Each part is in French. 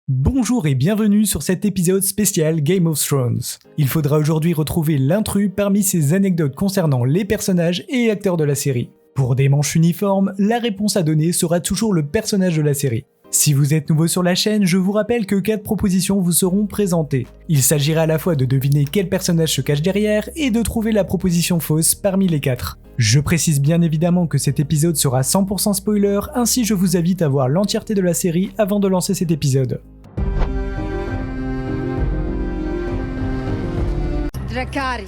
Bonjour et bienvenue sur cet épisode spécial Game of Thrones. Il faudra aujourd'hui retrouver l'intrus parmi ces anecdotes concernant les personnages et acteurs de la série. Pour des manches uniformes, la réponse à donner sera toujours le personnage de la série. Si vous êtes nouveau sur la chaîne, je vous rappelle que 4 propositions vous seront présentées. Il s'agira à la fois de deviner quel personnage se cache derrière et de trouver la proposition fausse parmi les 4. Je précise bien évidemment que cet épisode sera 100% spoiler, ainsi je vous invite à voir l'entièreté de la série avant de lancer cet épisode. Dracarys.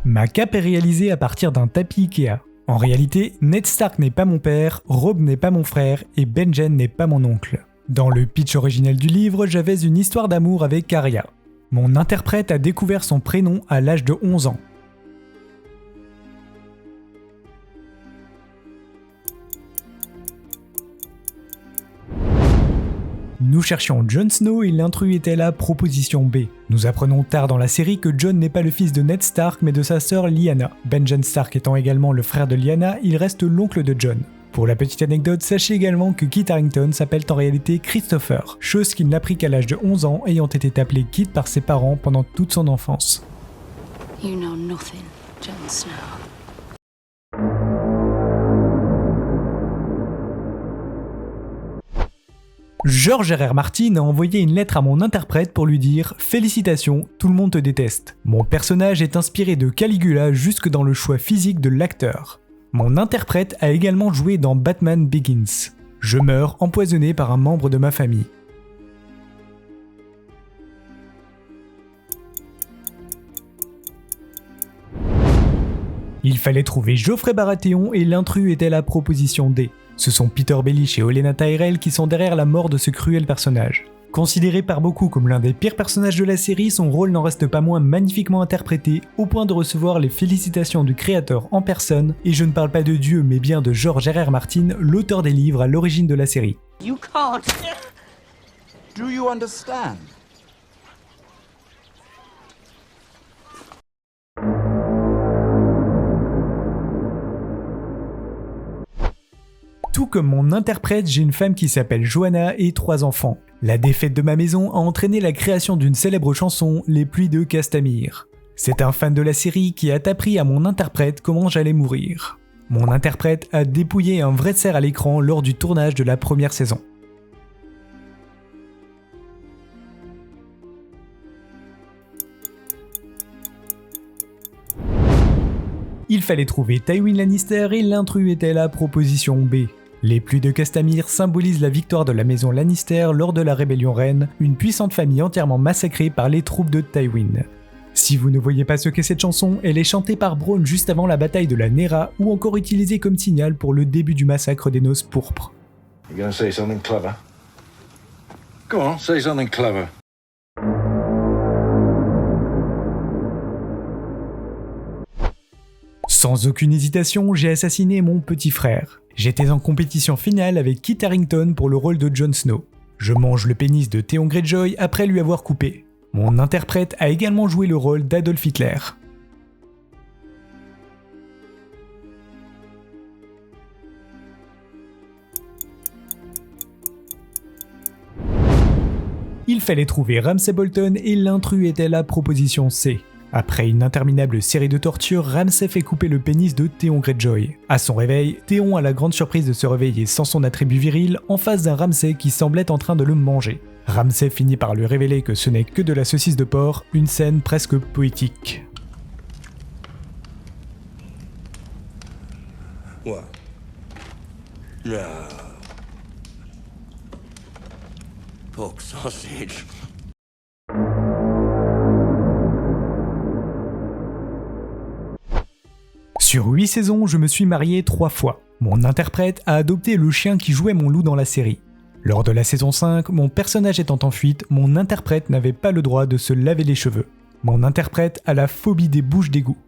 Ma cape est réalisée à partir d'un tapis Ikea. En réalité, Ned Stark n'est pas mon père, Robb n'est pas mon frère et Benjen n'est pas mon oncle. Dans le pitch originel du livre, j'avais une histoire d'amour avec Arya. Mon interprète a découvert son prénom à l'âge de 11 ans. Nous cherchions Jon Snow et l'intrus était la proposition B. Nous apprenons tard dans la série que Jon n'est pas le fils de Ned Stark mais de sa sœur Lyanna. Benjen Stark étant également le frère de Lyanna, il reste l'oncle de Jon. Pour la petite anecdote, sachez également que Kit Harington s'appelle en réalité Christopher, chose qu'il n'apprit qu'à l'âge de 11 ans ayant été appelé Kit par ses parents pendant toute son enfance. You know nothing, Jon Snow. George R.R. Martin a envoyé une lettre à mon interprète pour lui dire « Félicitations, tout le monde te déteste ». Mon personnage est inspiré de Caligula jusque dans le choix physique de l'acteur. Mon interprète a également joué dans Batman Begins. Je meurs empoisonné par un membre de ma famille. Il fallait trouver Joffrey Baratheon et l'intrus était la proposition D. Ce sont Peter Baelish et Olenna Tyrell qui sont derrière la mort de ce cruel personnage. Considéré par beaucoup comme l'un des pires personnages de la série, son rôle n'en reste pas moins magnifiquement interprété, au point de recevoir les félicitations du créateur en personne, et je ne parle pas de Dieu mais bien de George R.R. Martin, l'auteur des livres à l'origine de la série. You can't. Do you understand? Tout comme mon interprète, j'ai une femme qui s'appelle Joanna et 3 enfants. La défaite de ma maison a entraîné la création d'une célèbre chanson, Les pluies de Castamir. C'est un fan de la série qui a appris à mon interprète comment j'allais mourir. Mon interprète a dépouillé un vrai cerf à l'écran lors du tournage de la première saison. Il fallait trouver Tywin Lannister et l'intrus était la proposition B. Les pluies de Castamir symbolisent la victoire de la maison Lannister lors de la rébellion reine, une puissante famille entièrement massacrée par les troupes de Tywin. Si vous ne voyez pas ce qu'est cette chanson, elle est chantée par Bronn juste avant la bataille de la Nera ou encore utilisée comme signal pour le début du massacre des Noces pourpres. You gonna say something clever? Go on, say something clever. Sans aucune hésitation, j'ai assassiné mon petit frère. J'étais en compétition finale avec Kit Harington pour le rôle de Jon Snow. Je mange le pénis de Theon Greyjoy après lui avoir coupé. Mon interprète a également joué le rôle d'Adolf Hitler. Il fallait trouver Ramsay Bolton et l'intrus était la proposition C. Après une interminable série de tortures, Ramsay fait couper le pénis de Theon Greyjoy. À son réveil, Theon a la grande surprise de se réveiller sans son attribut viril en face d'un Ramsay qui semblait en train de le manger. Ramsay finit par lui révéler que ce n'est que de la saucisse de porc, une scène presque poétique. What? No. Pork sausage. Sur 8 saisons, je me suis marié 3 fois. Mon interprète a adopté le chien qui jouait mon loup dans la série. Lors de la saison 5, mon personnage étant en fuite, mon interprète n'avait pas le droit de se laver les cheveux. Mon interprète a la phobie des bouches d'égout.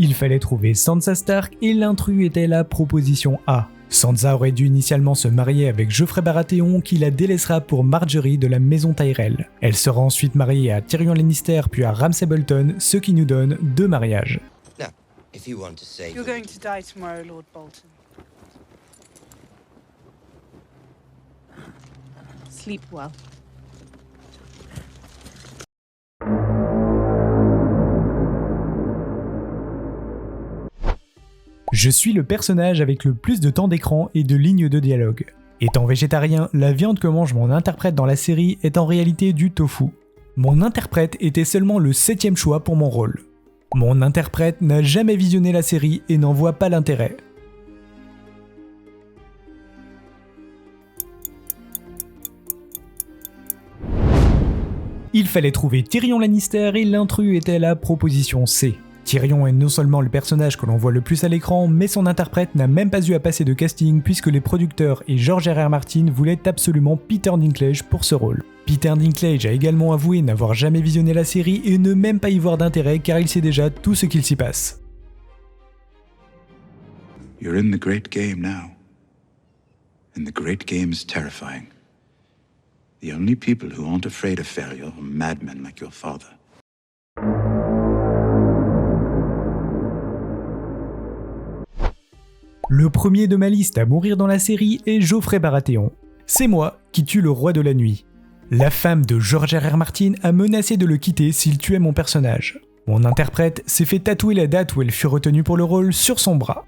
Il fallait trouver Sansa Stark et l'intrus était la proposition A. Sansa aurait dû initialement se marier avec Joffrey Baratheon qui la délaissera pour Marjorie de la maison Tyrell. Elle sera ensuite mariée à Tyrion Lannister puis à Ramsay Bolton, ce qui nous donne 2 mariages. Now, if you want to say... You're going to die tomorrow, Lord Bolton. Sleep well. Je suis le personnage avec le plus de temps d'écran et de lignes de dialogue. Étant végétarien, la viande que mange mon interprète dans la série est en réalité du tofu. Mon interprète était seulement le 7e choix pour mon rôle. Mon interprète n'a jamais visionné la série et n'en voit pas l'intérêt. Il fallait trouver Tyrion Lannister et l'intrus était la proposition C. Tyrion est non seulement le personnage que l'on voit le plus à l'écran, mais son interprète n'a même pas eu à passer de casting puisque les producteurs et George R.R. Martin voulaient absolument Peter Dinklage pour ce rôle. Peter Dinklage a également avoué n'avoir jamais visionné la série et ne même pas y voir d'intérêt car il sait déjà tout ce qu'il s'y passe. You're in the great game now. And the great game is terrifying. The only people who aren't afraid of failure are madmen like your father. Le premier de ma liste à mourir dans la série est Joffrey Baratheon. C'est moi qui tue le roi de la nuit. La femme de George R.R. Martin a menacé de le quitter s'il tuait mon personnage. Mon interprète s'est fait tatouer la date où elle fut retenue pour le rôle sur son bras.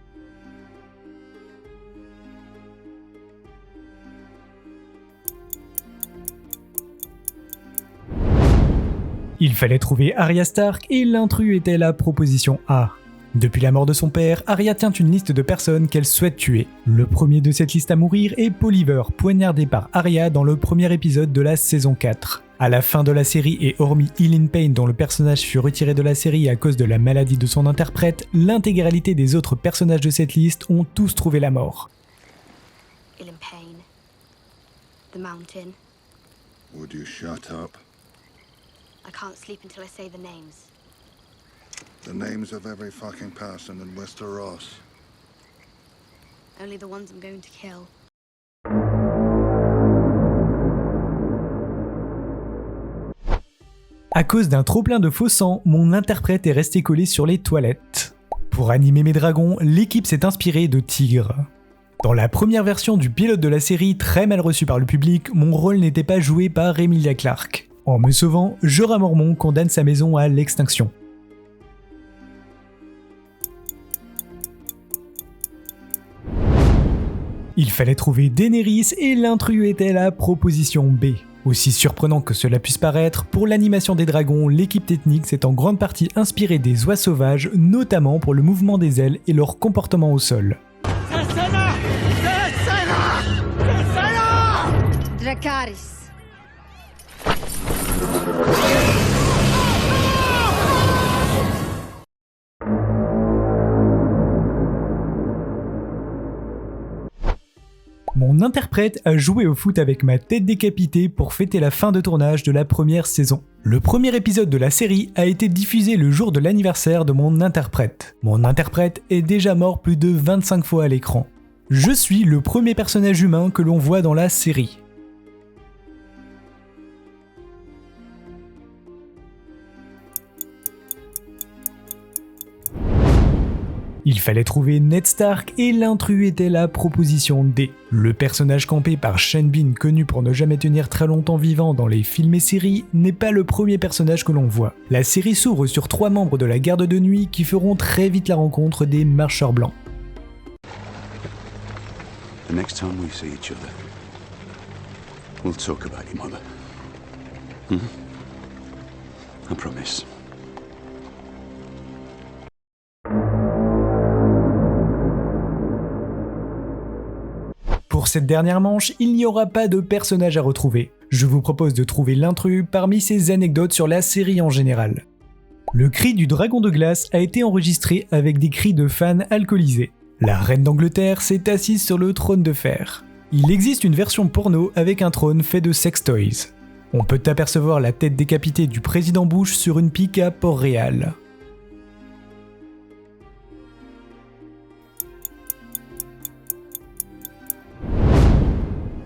Il fallait trouver Arya Stark et l'intrus était la proposition A. Depuis la mort de son père, Arya tient une liste de personnes qu'elle souhaite tuer. Le premier de cette liste à mourir est Polliver, poignardé par Arya dans le premier épisode de la saison 4. À la fin de la série et hormis Ilyn Payne dont le personnage fut retiré de la série à cause de la maladie de son interprète, l'intégralité des autres personnages de cette liste ont tous trouvé la mort. Ilyn Payne. The Mountain. Would you shut up? I can't sleep until I say the names. The names of every fucking person in Westeros. Only the ones I'm going to kill. À cause d'un trop-plein de faux sang, mon interprète est resté collé sur les toilettes. Pour animer mes dragons, l'équipe s'est inspirée de tigres. Dans la première version du pilote de la série, très mal reçu par le public, mon rôle n'était pas joué par Emilia Clarke. En me sauvant, Jorah Mormont condamne sa maison à l'extinction. Il fallait trouver Daenerys et l'intrus était la proposition B. Aussi surprenant que cela puisse paraître, pour l'animation des dragons, l'équipe technique s'est en grande partie inspirée des oies sauvages, notamment pour le mouvement des ailes et leur comportement au sol. Dracarys. Mon interprète a joué au foot avec ma tête décapitée pour fêter la fin de tournage de la première saison. Le premier épisode de la série a été diffusé le jour de l'anniversaire de mon interprète. Mon interprète est déjà mort plus de 25 fois à l'écran. Je suis le premier personnage humain que l'on voit dans la série. Il fallait trouver Ned Stark et l'intrus était la proposition D. Le personnage campé par Sean Bean connu pour ne jamais tenir très longtemps vivant dans les films et séries n'est pas le premier personnage que l'on voit. La série s'ouvre sur 3 membres de la garde de nuit qui feront très vite la rencontre des marcheurs blancs. The next time we see each other, we'll talk about your mother. I promise. Pour cette dernière manche, il n'y aura pas de personnage à retrouver. Je vous propose de trouver l'intrus parmi ces anecdotes sur la série en général. Le cri du dragon de glace a été enregistré avec des cris de fans alcoolisés. La reine d'Angleterre s'est assise sur le trône de fer. Il existe une version porno avec un trône fait de sex toys. On peut apercevoir la tête décapitée du président Bush sur une pique à Port-Réal.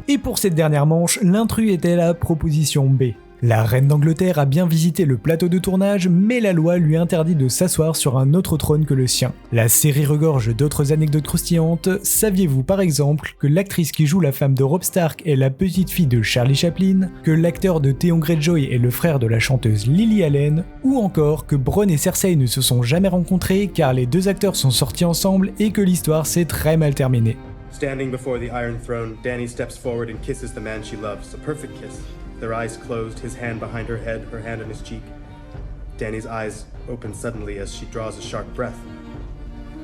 Et pour cette dernière manche, l'intrus était la proposition B. La reine d'Angleterre a bien visité le plateau de tournage, mais la loi lui interdit de s'asseoir sur un autre trône que le sien. La série regorge d'autres anecdotes croustillantes. Saviez-vous par exemple que l'actrice qui joue la femme de Robb Stark est la petite fille de Charlie Chaplin, que l'acteur de Theon Greyjoy est le frère de la chanteuse Lily Allen, ou encore que Bronn et Cersei ne se sont jamais rencontrés car les deux acteurs sont sortis ensemble et que l'histoire s'est très mal terminée. Standing before the Iron Throne, Dany steps forward and kisses the man she loves, a perfect kiss. Their eyes closed, his hand behind her head, her hand on his cheek. Dany's eyes open suddenly as she draws a sharp breath.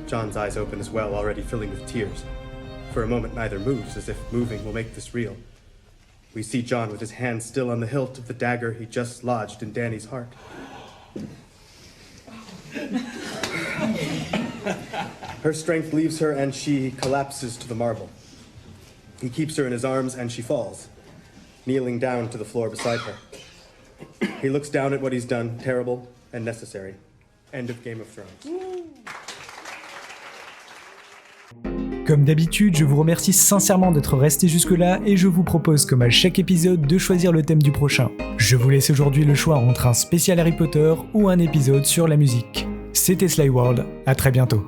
Jon's eyes open as well, already filling with tears. For a moment neither moves, as if moving will make this real. We see Jon with his hand still on the hilt of the dagger he just lodged in Dany's heart. Her strength leaves her and she collapses to the marble. He keeps her in his arms and she falls, kneeling down to the floor beside her. He looks down at what he's done, terrible and necessary. End of Game of Thrones. Comme d'habitude, je vous remercie sincèrement d'être resté jusque-là et je vous propose comme à chaque épisode de choisir le thème du prochain. Je vous laisse aujourd'hui le choix entre un spécial Harry Potter ou un épisode sur la musique. C'était Sly World, à très bientôt.